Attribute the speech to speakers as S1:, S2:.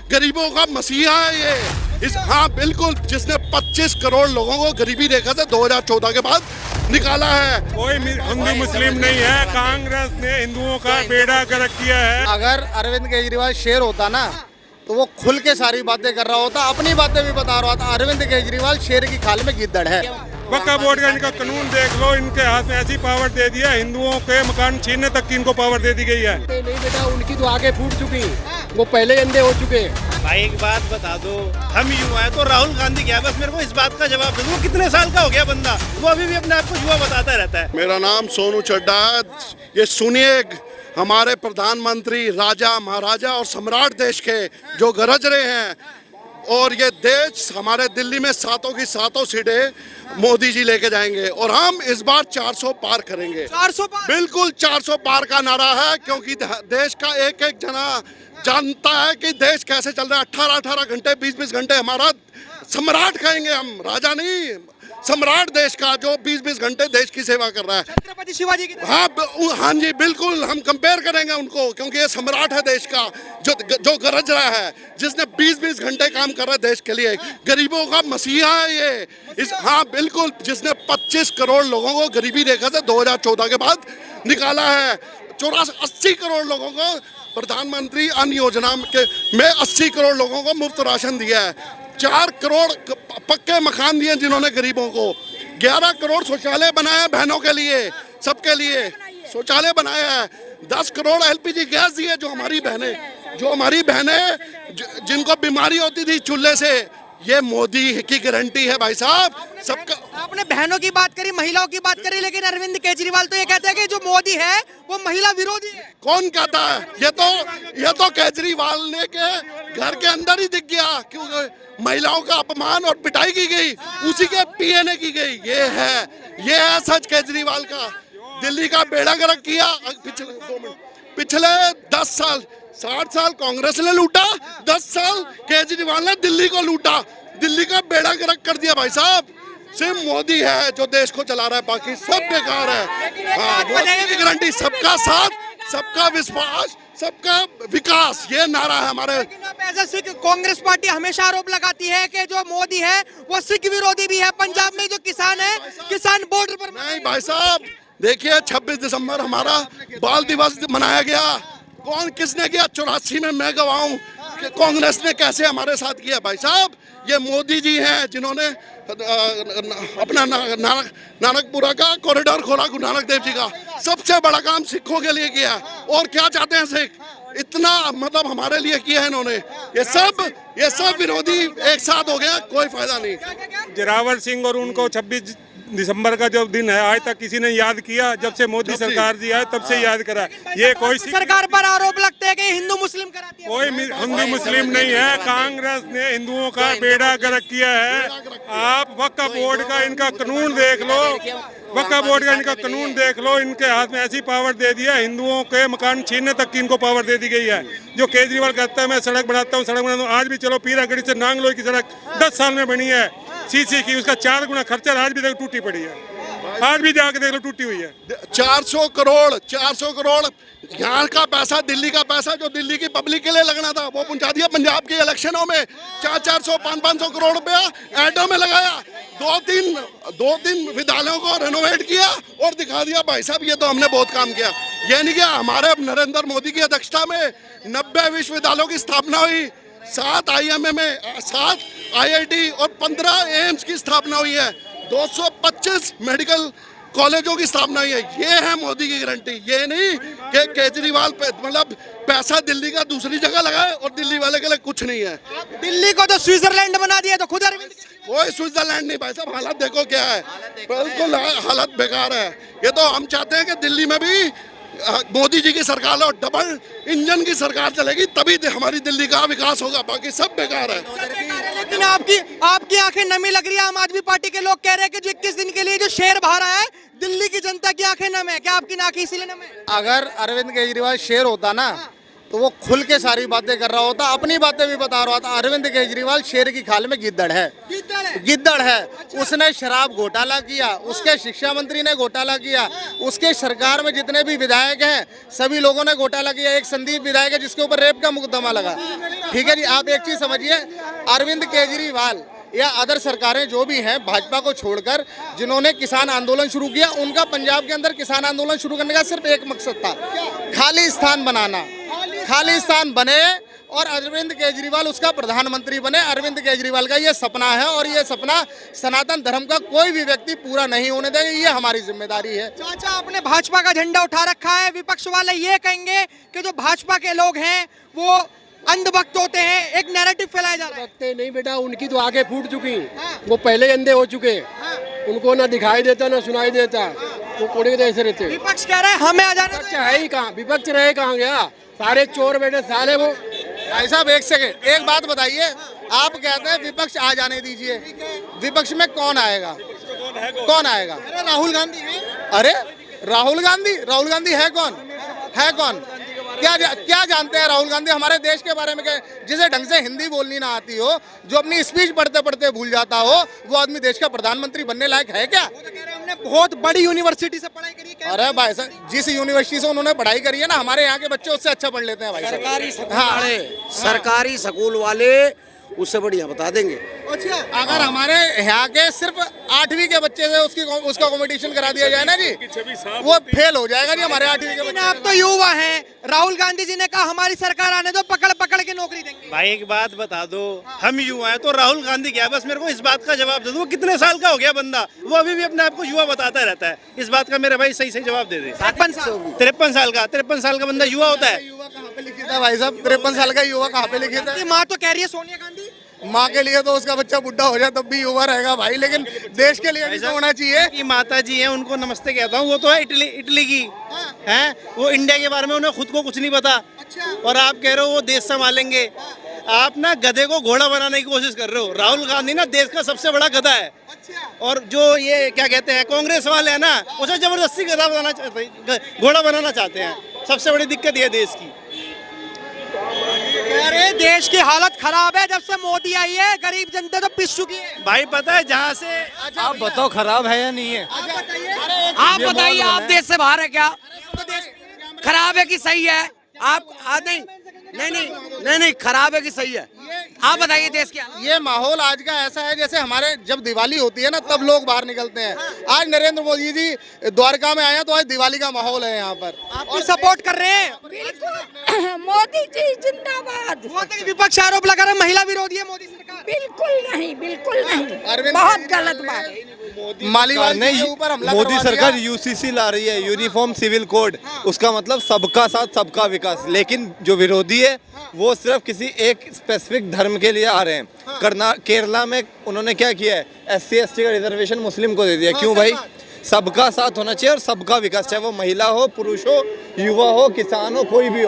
S1: गरीबों का मसीहा है ये। हाँ बिल्कुल, जिसने 25 करोड़ लोगों को गरीबी रेखा से 2014 के बाद निकाला है।
S2: कोई हिंदू मुस्लिम नहीं है, कांग्रेस ने हिंदुओं का बेड़ा गर्क किया है।
S3: अगर अरविंद केजरीवाल शेर होता ना तो वो खुल के सारी बातें कर रहा होता, अपनी बातें भी बता रहा था। अरविंद केजरीवाल शेर की खाल में गिद्दड़ है।
S2: वक्फ बोर्ड का इनका कानून देख लो, इनके हाथ में ऐसी पावर दे दिया, हिंदुओं के मकान छीनने तक की इनको पावर दे दी गई है।
S4: नहीं बेटा, उनकी तो आगे फूट चुकी, वो पहले अंधे हो चुके।
S5: भाई एक बात बता दो, हम युवा है तो राहुल गांधी क्या, बस मेरे को इस बात का जवाब दे दो, वो कितने साल का हो गया बंदा, वो अभी भी अपने आप को युवा बताता रहता है।
S1: मेरा नाम सोनू चड्डा है। ये सुनिए, हमारे प्रधानमंत्री राजा महाराजा और सम्राट देश के जो गरज रहे हैं, और ये देश हमारे दिल्ली में सातों की सातों सीटें मोदी जी लेके जाएंगे और हम इस बार 400 पार करेंगे।
S4: 400 पार?
S1: बिल्कुल 400 पार का नारा है, क्योंकि देश का एक एक जना जानता है कि देश कैसे चल रहा है। 18-18 घंटे 20-20 घंटे हमारा सम्राट कहेंगे हम, राजा नहीं, सम्राट देश का, जो 20-20 घंटे देश की सेवा कर रहा है।
S4: छत्रपति शिवाजी की
S1: हाँ जी बिल्कुल, हम कंपेयर करेंगे उनको, क्योंकि ये सम्राट है देश का, जो गरज रहा है, जिसने 20-20 घंटे काम कर रहा है देश के लिए। गरीबों का मसीहा है ये। हाँ बिल्कुल, जिसने 25 करोड़ लोगों को गरीबी रेखा से 2014 के बाद निकाला है। 80 करोड़ लोगों को प्रधानमंत्री अन्न योजना में 80 करोड़ लोगों को मुफ्त राशन दिया है। 4 करोड़ पक्के मकान दिए जिन्होंने गरीबों को। 11 करोड़ शौचालय बनाए बहनों के लिए, सबके लिए शौचालय बनाया है। 10 करोड़ LPG गैस दिए, जो हमारी बहनें जिनको बीमारी होती थी चूल्हे से, ये मोदी की गारंटी है भाई साहब। सबका
S4: आपने बहनों की बात करी, महिलाओं की बात करी, लेकिन अरविंद केजरीवाल तो ये कहते हैं कि जो मोदी है वो महिला विरोधी है।
S1: कौन कहता है? ये तो केजरीवाल ने के घर के अंदर ही दिख गया, क्योंकि महिलाओं का अपमान और पिटाई की गई, उसी के PA ने की गई। ये है सच केजरीवाल का। दिल्ली का बेड़ा गर्क किया। पिछले 10 साल 60 साल कांग्रेस ने लूटा, 10 साल केजरीवाल ने दिल्ली को लूटा। दिल्ली का बेड़ा गर्क कर दिया भाई साहब। सिर्फ मोदी है जो देश को चला रहा है, बाकी सब बेकार है। हाँ, मोदी की गारंटी, सबका साथ, सबका विश्वास, सबका विकास, ये नारा है हमारे।
S4: लेकिन आप as a Sikh, Congress party हमेशा आरोप लगाती है कि जो मोदी है वो सिख विरोधी भी है। पंजाब में जो किसान है, किसान बॉर्डर पर
S1: नहीं भाई साहब, देखिए 26 दिसंबर हमारा बाल दिवस मनाया गया। किसने किया? 84 में मैं गवाह हूं कि कांग्रेस ने कैसे हमारे साथ किया। भाई साहब, ये मोदी जी हैं जिन्होंने अपना नानकपुरा का कॉरिडोर खोला, गुरु नानक देव जी का। सबसे बड़ा काम सिखों के लिए किया। और क्या चाहते हैं सिख? इतना मतलब हमारे लिए किया है इन्होंने। ये सब विरोधी एक साथ हो गया, कोई फायदा नहीं।
S2: जोरावर सिंह और उनको 26 दिसंबर का जो दिन है, आज तक किसी ने याद किया? जब से मोदी सरकार जी आए तब से याद करा। ये कोई
S4: सरकार पर आरोप लगते हैं कि हिंदू मुस्लिम कराती है।
S2: कोई हिंदू मुस्लिम नहीं है, कांग्रेस ने हिंदुओं का बेड़ा गर्क किया है। आप वक्फ बोर्ड का इनका कानून देख लो, वक्फ बोर्ड का इनका कानून देख लो, इनके हाथ में ऐसी पावर दे दिया, हिंदुओं के मकान छीनने तक की इनको पावर दे दी गई है। जो केजरीवाल कहता है मैं सड़क बनाता हूँ, आज भी चलो पीरागढ़ी से नांगलोई की सड़क 10 साल में बनी है, CC की, उसका 4 गुना खर्चा, आज भी देखो टूटी पड़ी है। आज भी जाके देख लो टूटी हुई है।
S1: 400 करोड़ यहाँ का पैसा, दिल्ली का पैसा जो दिल्ली की पब्लिक के लिए लगना था, वो पहुंचा दिया पंजाब के इलेक्शनों में। 400-500 करोड़ रुपया एडो में लगाया। 2-3 विद्यालयों को रेनोवेट किया और दिखा दिया भाई साहब ये तो हमने बहुत काम किया। ये नहीं किया। हमारे नरेंद्र मोदी की अध्यक्षता में 90 विश्वविद्यालयों की स्थापना हुई, 7 IIM में, 7 IIT और 15 AIIMS की स्थापना हुई है, 225 मेडिकल कॉलेजों की स्थापना हुई है। ये है मोदी की गारंटी। ये नहीं कि केजरीवाल पे मतलब पैसा दिल्ली का दूसरी जगह लगाए और दिल्ली वाले के लिए कुछ नहीं है।
S4: दिल्ली को तो स्विट्जरलैंड बना दिया, तो खुद अरविंद
S1: कोई स्विट्जरलैंड नहीं भाई साहब। हालत देखो क्या है, बिल्कुल हालत बेकार है। ये तो हम चाहते हैं कि दिल्ली में भी मोदी जी की सरकार और डबल इंजन की सरकार चलेगी, तभी हमारी दिल्ली का विकास होगा, बाकी सब बेकार है।
S4: लेकिन आपकी आंखें नमी लग रही है। आम आदमी पार्टी के लोग कह रहे हैं कि जो 21 दिन के लिए जो शेर बाहर आया है, दिल्ली की जनता की आंखें नम है। क्या आपकी आंखें इसीलिए नम है?
S3: अगर अरविंद केजरीवाल शेर होता ना तो वो खुल के सारी बातें कर रहा होता, अपनी बातें भी बता रहा होता। अरविंद केजरीवाल शेर की खाल में गिद्दड़ है, गिद्दड़ है। उसने शराब घोटाला किया, उसके शिक्षा मंत्री ने घोटाला किया, उसके सरकार में जितने भी विधायक हैं सभी लोगों ने घोटाला किया। एक संदीप विधायक है जिसके ऊपर रेप का मुकदमा लगा। ठीक है जी, आप एक चीज समझिए, अरविंद केजरीवाल या अदर सरकारें जो भी हैं भाजपा को छोड़कर जिन्होंने किसान आंदोलन शुरू किया, उनका पंजाब के अंदर किसान आंदोलन शुरू करने का सिर्फ एक मकसद था, खालिस्तान बनाना। खालिस्तान बने और अरविंद केजरीवाल उसका प्रधानमंत्री बने। अरविंद केजरीवाल का ये सपना है और ये सपना सनातन धर्म का कोई भी व्यक्ति पूरा नहीं होने देगा, ये हमारी जिम्मेदारी है।
S4: चाचा, आपने भाजपा का झंडा उठा रखा है, विपक्ष वाले ये कहेंगे कि जो भाजपा के लोग हैं वो अंधभक्त होते हैं, एक नैरेटिव फैलाया जा रहा है।
S6: लगते नहीं बेटा, उनकी तो आगे फूट चुकी, वो पहले अंधे हो चुके, उनको ना दिखाई देता ना सुनाई देता, वो कोड़े के ऐसे रहते।
S4: विपक्ष कह रहा है हमें आ जाने
S6: विपक्ष है ही कहाँ, विपक्ष रहे कहाँ गया, सारे चोर बेटे साले। वो
S3: भाई साहब एक सेकंड, एक बात बताइए, आप कहते हैं विपक्ष आ जाने दीजिए, विपक्ष में कौन आएगा? कौन आएगा?
S4: अरे राहुल गांधी है।
S3: अरे राहुल गांधी है कौन? है कौन? क्या जानते हैं राहुल गांधी हमारे देश के बारे में? जिसे ढंग से हिंदी बोलनी ना आती हो, जो अपनी स्पीच पढ़ते पढ़ते भूल जाता हो, वो आदमी देश का प्रधानमंत्री बनने लायक है क्या?
S4: वो तो कह रहे हैं हमने बहुत बड़ी यूनिवर्सिटी से पढ़ाई करी है।
S3: अरे भाई साहब, जिस यूनिवर्सिटी से उन्होंने पढ़ाई करी है ना, हमारे यहाँ के बच्चे उससे अच्छा पढ़ लेते हैं भाई साहब।
S7: सरकारी स्कूल वाले उससे बढ़िया बता देंगे।
S4: अच्छा,
S3: अगर हमारे यहाँ के सिर्फ 8वीं के बच्चे से उसका कंपटीशन करा दिया जाए ना जी, वो फेल हो जाएगा जी हमारे 8वीं के
S4: लेकिन
S3: बच्चे।
S4: आप तो युवा हैं, राहुल गांधी जी ने कहा हमारी सरकार आने दो, पकड़ पकड़ के नौकरी देंगे।
S5: भाई एक बात बता दो, हम युवा हैं तो राहुल गांधी क्या है, बस मेरे को इस बात का जवाब दे दो। वो कितने साल का हो गया बंदा, वो अभी भी अपने आप को युवा बताता रहता है। इस बात का मेरे भाई सही सही जवाब दे दे। 53 साल का बंदा युवा होता है?
S3: युवा कहाँ पे लिखी था भाई साहब? 53 साल का युवा कहाँ पे लिखी था?
S4: माँ तो कह रही है सोनिया गांधी।
S3: माँ के लिए तो उसका बच्चा बुढ़ा हो जाए तब भी युवा रहेगा भाई, लेकिन देश के लिए भी तो होना चाहिए।
S5: की माता जी हैं, उनको नमस्ते कहता हूँ, वो तो है इटली की हैं, वो इंडिया के बारे में उन्हें खुद को कुछ नहीं पता। और आप कह रहे हो वो देश संभालेंगे। आप ना गधे को घोड़ा बनाने की कोशिश कर रहे हो। राहुल गांधी ना देश का सबसे बड़ा गधा है, और जो ये क्या कहते हैं कांग्रेस वाले हैं ना, उसे जबरदस्ती गधा बनाना चाहते हैं, घोड़ा बनाना चाहते हैं। सबसे बड़ी दिक्कत ये देश की।
S4: अरे देश की हालत खराब है, जब से मोदी आई है गरीब जनता तो पिस चुकी है।
S5: भाई पता है जहाँ से
S7: आप बताओ खराब है या नहीं है?
S4: आप बताइए, आप देश से बाहर है क्या? खराब है कि सही है? आप नहीं खराब है कि सही है? आप बताइए देश की हालत।
S3: ये माहौल आज का ऐसा है जैसे हमारे जब दिवाली होती है ना तब लोग बाहर निकलते हैं। आज नरेंद्र मोदी जी द्वारका में आए हैं तो आज दिवाली का माहौल है यहाँ पर।
S4: आप भी सपोर्ट कर रहे हैं?
S8: बिल्कुल मोदी जी जिंदाबाद।
S4: वो तो विपक्ष आरोप लगा रहा है महिला विरोधी है मोदी सरकार।
S8: बिल्कुल नहीं
S3: अरविंद
S8: बहुत गलत बात है।
S3: मालीवाल के ऊपर हमला
S7: मोदी
S3: करवा
S7: सरकार
S3: दिया।
S7: यूसीसी ला रही है, यूनिफॉर्म सिविल कोड। उसका मतलब सबका साथ सबका विकास, लेकिन जो विरोधी है वो सिर्फ किसी एक स्पेसिफिक धर्म के लिए आ रहे हैं। केरला में उन्होंने क्या किया है, SC ST का रिजर्वेशन मुस्लिम को दे दिया। क्यों भाई? सबका साथ होना चाहिए और सबका विकास, चाहे वो महिला हो, पुरुष हो, युवा हो, किसान हो, कोई भी हो।